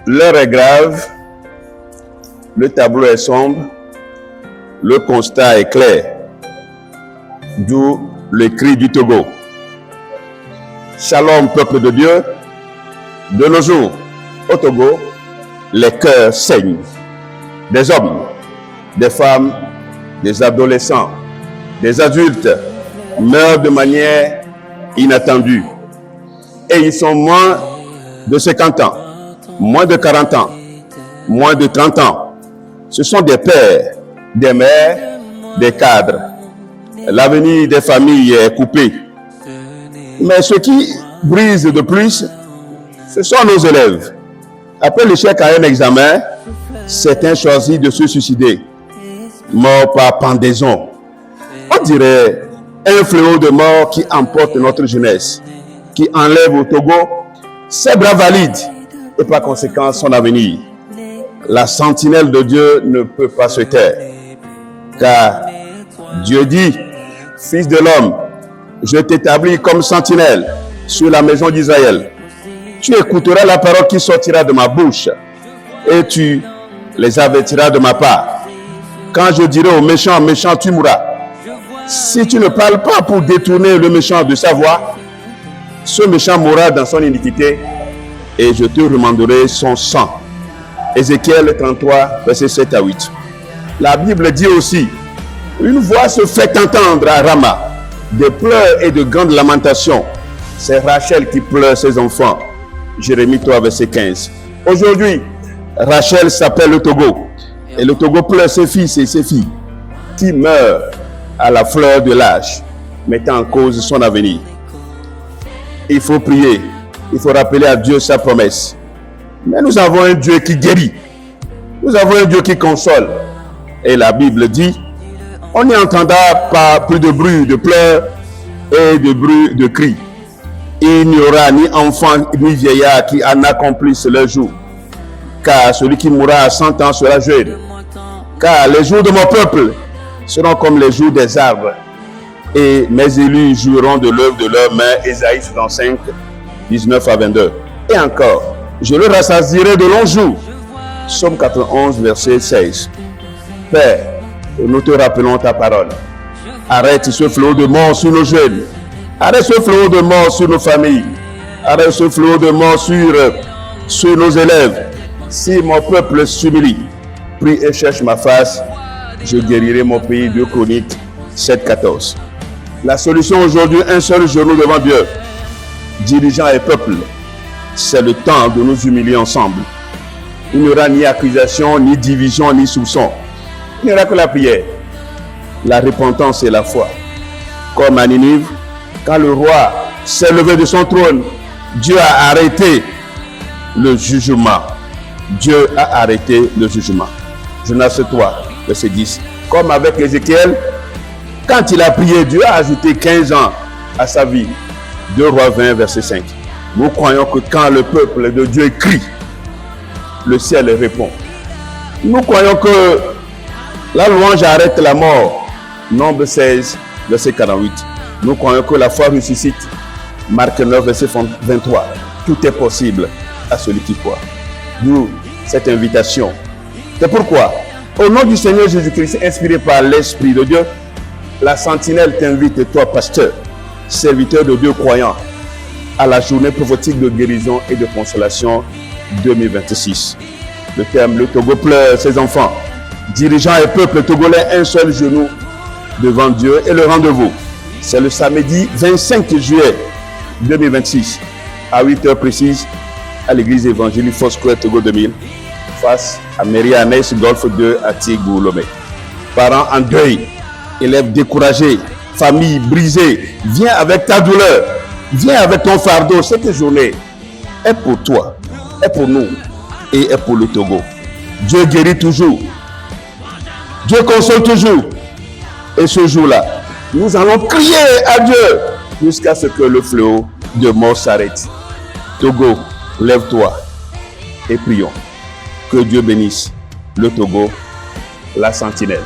L'heure est grave, le tableau est sombre, le constat est clair. D'où le cri du Togo. Shalom, peuple de Dieu. De nos jours, au Togo, les cœurs saignent. Des hommes, des femmes, des adolescents, des adultes meurent de manière inattendue. Et ils sont moins de 50 ans, moins de 40 ans, moins de 30 ans. Ce sont des pères, des mères, des cadres. L'avenir des familles est coupé. Mais ce qui brise de plus, ce sont nos élèves. Après l'échec à un examen, certains choisissent de se suicider, morts par pendaison. On dirait un fléau de mort qui emporte notre jeunesse, qui enlève au Togo ses bras valides et par conséquent son avenir. La sentinelle de Dieu ne peut pas se taire, car Dieu dit, Fils de l'homme, je t'établis comme sentinelle sur la maison d'Israël. Tu écouteras la parole qui sortira de ma bouche et tu les avertiras de ma part. Quand je dirai au méchant, méchant, tu mourras. Si tu ne parles pas pour détourner le méchant de sa voie, ce méchant mourra dans son iniquité et je te remanderai son sang. Ézéchiel 33, versets 7 à 8. La Bible dit aussi, une voix se fait entendre à Rama, des pleurs et de grandes lamentations. C'est Rachel qui pleure ses enfants. Jérémie 3, verset 15. Aujourd'hui, Rachel s'appelle le Togo. Et le Togo pleure ses fils et ses filles qui meurent à la fleur de l'âge, mettant en cause son avenir. Il faut prier. Il faut rappeler à Dieu sa promesse. Mais nous avons un Dieu qui guérit. Nous avons un Dieu qui console. Et la Bible dit, on n'y entendra pas plus de bruit de pleurs et de bruit de cris. Il n'y aura ni enfant ni vieillard qui en accomplisse leur jour. Car celui qui mourra à 100 ans sera jeune. Car les jours de mon peuple seront comme les jours des arbres. Et mes élus joueront de l'œuvre de leurs mains. Ésaïe 65, 19 à 22. Et encore, je le rassasierai de longs jours. Psaume 91, verset 16. Père, nous te rappelons ta parole. Arrête ce flot de mort sur nos jeunes. Arrête ce flot de mort sur nos familles. Arrête ce flot de mort sur nos élèves. Si mon peuple s'humilie, prie et cherche ma face, je guérirai mon pays. 2 Chroniques 7, 14. La solution aujourd'hui, un seul genou devant Dieu. Dirigeants et peuple, c'est le temps de nous humilier ensemble. Il n'y aura ni accusation, ni division, ni soupçon. Il n'y aura que la prière, la repentance et la foi. Comme à Ninive, quand le roi s'est levé de son trône, Dieu a arrêté le jugement. Dieu a arrêté le jugement. Jonas 3, verset 10. Comme avec Ézéchiel, quand il a prié, Dieu a ajouté 15 ans à sa vie. 2 Rois 20, verset 5. Nous croyons que quand le peuple de Dieu crie, le ciel répond. Nous croyons que la louange arrête la mort. Nombre 16, verset 48. Nous croyons que la foi ressuscite. Marc 9, verset 23. Tout est possible à celui qui croit. D'où cette invitation. C'est pourquoi, au nom du Seigneur Jésus-Christ, inspiré par l'Esprit de Dieu, la sentinelle t'invite, toi, pasteur, serviteur de Dieu croyant, à la journée prophétique de guérison et de consolation 2026. Le thème, le Togo pleure ses enfants. Dirigeants et peuple togolais, un seul genou devant Dieu et le rendez-vous. C'est le samedi 25 juillet 2026 à 8h précises à l'église évangélique Foursquare Togo 2000 face à Mairie Anès Golfe 2 à Tigou-Lomé. Parents en deuil, élèves découragés, famille brisée, viens avec ta douleur, viens avec ton fardeau. Cette journée est pour toi, est pour nous et est pour le Togo. Dieu guérit toujours. Dieu console toujours. Et ce jour-là, nous allons crier à Dieu jusqu'à ce que le fléau de mort s'arrête. Togo, lève-toi et prions. Que Dieu bénisse le Togo, la sentinelle.